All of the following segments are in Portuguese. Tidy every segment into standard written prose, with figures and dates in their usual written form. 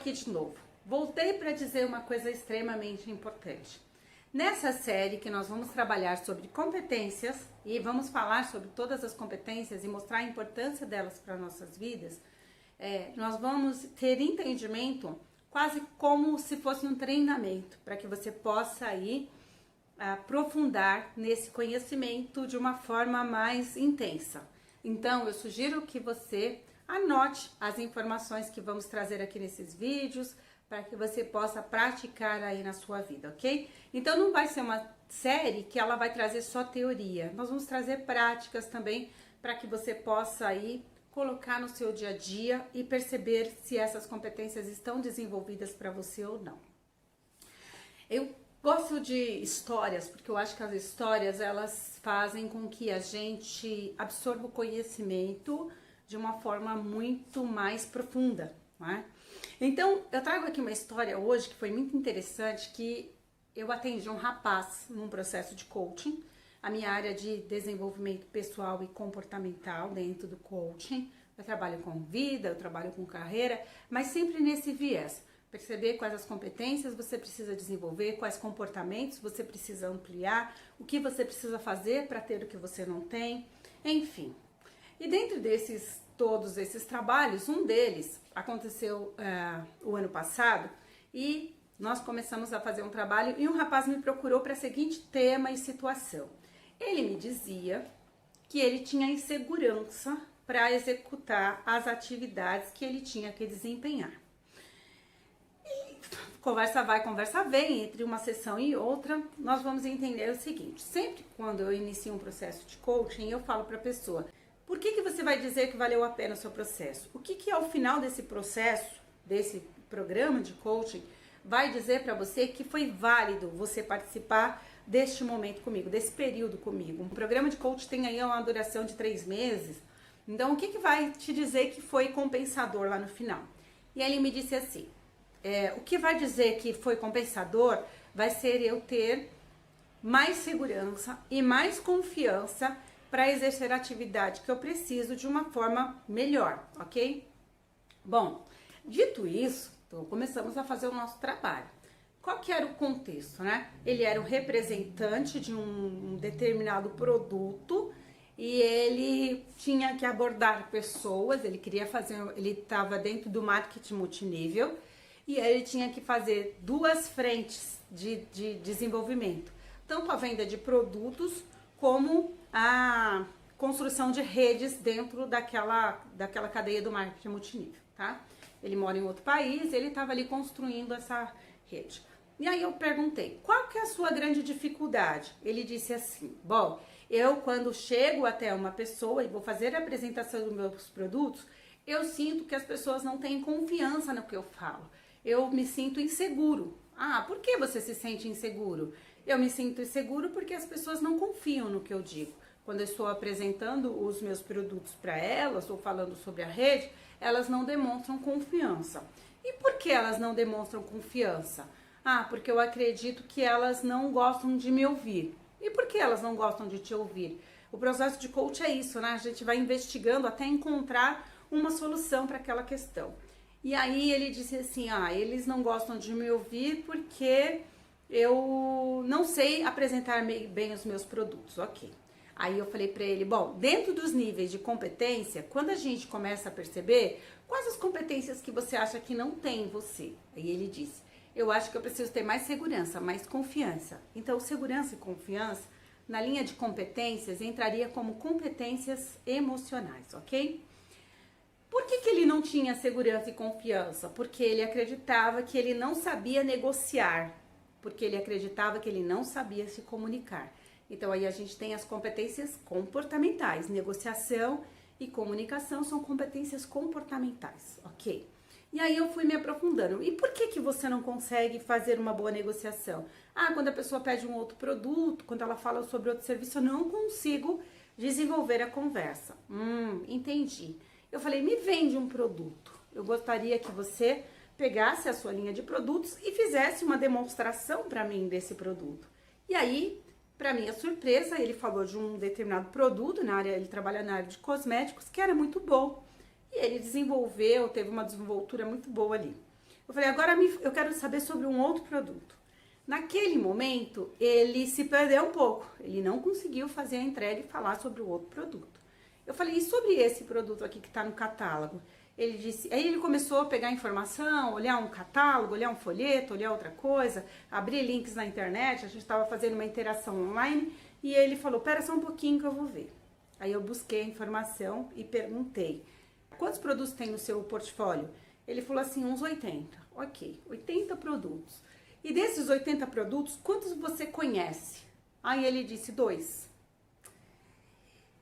aqui de novo. Voltei para dizer uma coisa extremamente importante. Nessa série que nós vamos trabalhar sobre competências e vamos falar sobre todas as competências e mostrar a importância delas para nossas vidas, nós vamos ter entendimento quase como se fosse um treinamento para que você possa aí aprofundar nesse conhecimento de uma forma mais intensa. Então, eu sugiro que você anote as informações que vamos trazer aqui nesses vídeos, para que você possa praticar aí na sua vida, ok? Então, não vai ser uma série que ela vai trazer só teoria. Nós vamos trazer práticas também, para que você possa aí colocar no seu dia a dia e perceber se essas competências estão desenvolvidas para você ou não. Eu gosto de histórias, porque eu acho que as histórias, elas fazem com que a gente absorva o conhecimento de uma forma muito mais profunda, não é? Então, eu trago aqui uma história hoje que foi muito interessante, que eu atendi um rapaz num processo de coaching, a minha área de desenvolvimento pessoal e comportamental dentro do coaching. Eu trabalho com vida, eu trabalho com carreira, mas sempre nesse viés. Perceber quais as competências você precisa desenvolver, quais comportamentos você precisa ampliar, o que você precisa fazer para ter o que você não tem, enfim. E dentro todos esses trabalhos, um deles aconteceu o ano passado e nós começamos a fazer um trabalho e um rapaz me procurou para o seguinte tema e situação. Ele me dizia que ele tinha insegurança para executar as atividades que ele tinha que desempenhar. E conversa vai, conversa vem, entre uma sessão e outra, nós vamos entender o seguinte: sempre quando eu inicio um processo de coaching, eu falo para a pessoa: por que você vai dizer que valeu a pena o seu processo? O que ao final desse processo, desse programa de coaching, vai dizer para você que foi válido você participar deste momento comigo, desse período comigo? Um programa de coaching tem aí uma duração de 3 meses. Então, o que vai te dizer que foi compensador lá no final? E aí ele me disse assim: o que vai dizer que foi compensador vai ser eu ter mais segurança e mais confiança para exercer a atividade que eu preciso de uma forma melhor, ok? Bom, dito isso, então começamos a fazer o nosso trabalho. Qual que era o contexto, né? Ele era um representante de um determinado produto e ele tinha que abordar pessoas, ele estava dentro do marketing multinível e ele tinha que fazer 2 frentes de desenvolvimento, tanto a venda de produtos como a construção de redes dentro daquela cadeia do marketing multinível, tá? Ele mora em outro país, ele estava ali construindo essa rede. E aí eu perguntei: qual que é a sua grande dificuldade? Ele disse assim: bom, eu quando chego até uma pessoa e vou fazer a apresentação dos meus produtos, eu sinto que as pessoas não têm confiança no que eu falo. Eu me sinto inseguro. Ah, por que você se sente inseguro? Eu me sinto inseguro porque as pessoas não confiam no que eu digo. Quando eu estou apresentando os meus produtos para elas ou falando sobre a rede, elas não demonstram confiança. E por que elas não demonstram confiança? Ah, porque eu acredito que elas não gostam de me ouvir. E por que elas não gostam de te ouvir? O processo de coach é isso, né? A gente vai investigando até encontrar uma solução para aquela questão. E aí ele disse assim: eles não gostam de me ouvir porque eu não sei apresentar bem os meus produtos, ok. Aí eu falei pra ele: bom, dentro dos níveis de competência, quando a gente começa a perceber, quais as competências que você acha que não tem em você? Aí ele disse: eu acho que eu preciso ter mais segurança, mais confiança. Então, segurança e confiança, na linha de competências, entraria como competências emocionais, ok? Por que ele não tinha segurança e confiança? Porque ele acreditava que ele não sabia negociar, porque ele acreditava que ele não sabia se comunicar. Então aí a gente tem as competências comportamentais. Negociação e comunicação são competências comportamentais, ok? E aí eu fui me aprofundando. E por que você não consegue fazer uma boa negociação? Ah, quando a pessoa pede um outro produto, quando ela fala sobre outro serviço, eu não consigo desenvolver a conversa. Entendi. Eu falei: me vende um produto. Eu gostaria que você pegasse a sua linha de produtos e fizesse uma demonstração para mim desse produto. E aí, para minha surpresa, ele falou de um determinado produto, ele trabalha na área de cosméticos, que era muito bom. E ele desenvolveu, teve uma desenvoltura muito boa ali. Eu falei, agora eu quero saber sobre um outro produto. Naquele momento, ele se perdeu um pouco. Ele não conseguiu fazer a entrega e falar sobre o outro produto. Eu falei, e sobre esse produto aqui que está no catálogo? Ele disse, aí ele começou a pegar informação, olhar um catálogo, olhar um folheto, olhar outra coisa, abrir links na internet, a gente estava fazendo uma interação online, e ele falou, pera só um pouquinho que eu vou ver. Aí eu busquei a informação e perguntei, quantos produtos tem no seu portfólio? Ele falou assim, uns 80. Ok, 80 produtos. E desses 80 produtos, quantos você conhece? Aí ele disse, 2.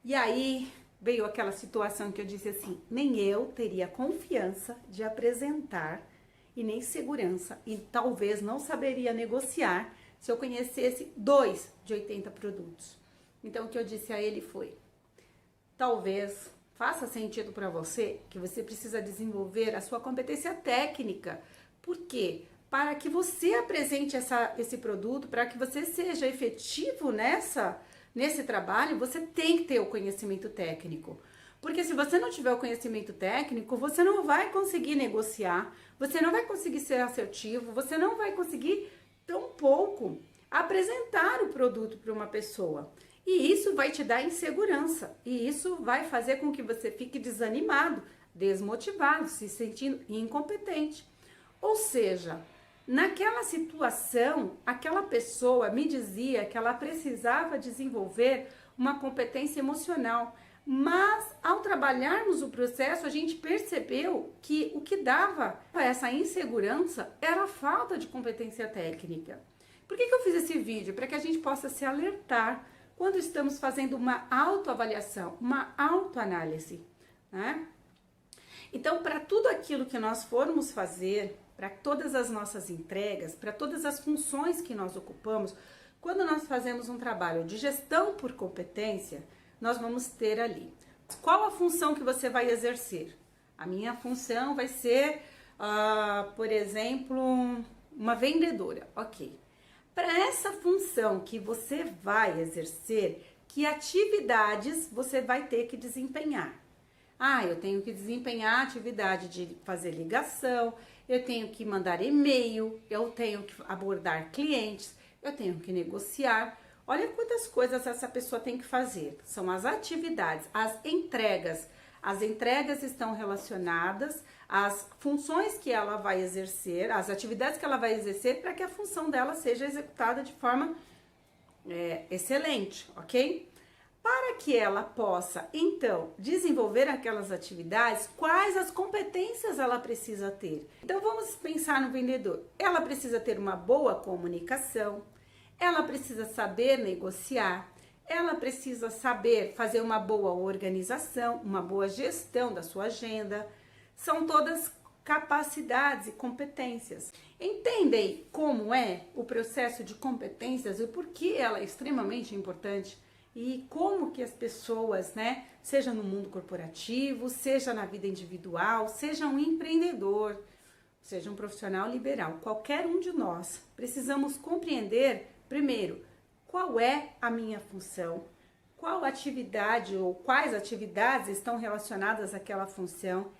E aí veio aquela situação que eu disse assim, nem eu teria confiança de apresentar e nem segurança e talvez não saberia negociar se eu conhecesse 2 de 80 produtos. Então o que eu disse a ele foi, talvez faça sentido para você que você precisa desenvolver a sua competência técnica. Por quê? Para que você apresente esse produto, para que você seja efetivo nesse trabalho, você tem que ter o conhecimento técnico. Porque se você não tiver o conhecimento técnico, você não vai conseguir negociar, você não vai conseguir ser assertivo, você não vai conseguir, tampouco, apresentar o produto para uma pessoa. E isso vai te dar insegurança, e isso vai fazer com que você fique desanimado, desmotivado, se sentindo incompetente. Ou seja, naquela situação, aquela pessoa me dizia que ela precisava desenvolver uma competência emocional, mas ao trabalharmos o processo, a gente percebeu que o que dava essa insegurança era a falta de competência técnica. Por que eu fiz esse vídeo? Para que a gente possa se alertar quando estamos fazendo uma autoavaliação, uma autoanálise, né? Então, para tudo aquilo que nós formos fazer, para todas as nossas entregas, para todas as funções que nós ocupamos, quando nós fazemos um trabalho de gestão por competência, nós vamos ter ali. Qual a função que você vai exercer? A minha função vai ser, por exemplo, uma vendedora, ok. Para essa função que você vai exercer, que atividades você vai ter que desempenhar? Eu tenho que desempenhar a atividade de fazer ligação, eu tenho que mandar e-mail, eu tenho que abordar clientes, eu tenho que negociar. Olha quantas coisas essa pessoa tem que fazer. São as atividades, as entregas. As entregas estão relacionadas às funções que ela vai exercer, às atividades que ela vai exercer para que a função dela seja executada de forma excelente, ok? Para que ela possa, então, desenvolver aquelas atividades, quais as competências ela precisa ter? Então, vamos pensar no vendedor. Ela precisa ter uma boa comunicação, ela precisa saber negociar, ela precisa saber fazer uma boa organização, uma boa gestão da sua agenda. São todas capacidades e competências. Entendem como é o processo de competências e por que ela é extremamente importante? E como que as pessoas, seja no mundo corporativo, seja na vida individual, seja um empreendedor, seja um profissional liberal, qualquer um de nós, precisamos compreender, primeiro, qual é a minha função, qual atividade ou quais atividades estão relacionadas àquela função,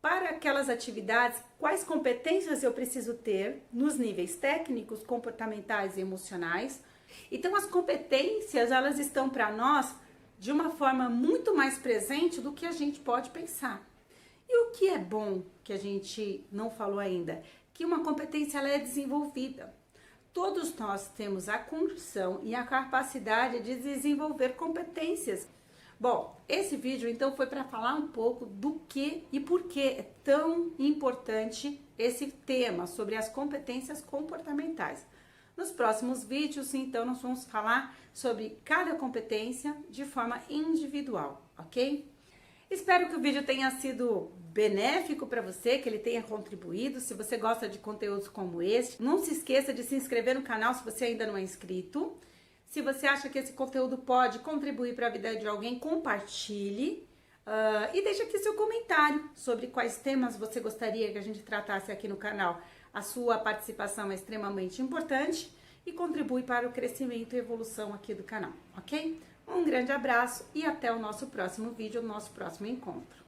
para aquelas atividades, quais competências eu preciso ter nos níveis técnicos, comportamentais e emocionais. Então, as competências, elas estão para nós de uma forma muito mais presente do que a gente pode pensar. E o que é bom, que a gente não falou ainda, que uma competência ela é desenvolvida. Todos nós temos a condição e a capacidade de desenvolver competências. Bom, esse vídeo então foi para falar um pouco do que e por que é tão importante esse tema sobre as competências comportamentais. Nos próximos vídeos, então, nós vamos falar sobre cada competência de forma individual, ok? Espero que o vídeo tenha sido benéfico para você, que ele tenha contribuído. Se você gosta de conteúdos como este, não se esqueça de se inscrever no canal se você ainda não é inscrito. Se você acha que esse conteúdo pode contribuir para a vida de alguém, compartilhe. E deixe aqui seu comentário sobre quais temas você gostaria que a gente tratasse aqui no canal. A sua participação é extremamente importante e contribui para o crescimento e evolução aqui do canal, ok? Um grande abraço e até o nosso próximo vídeo, o nosso próximo encontro.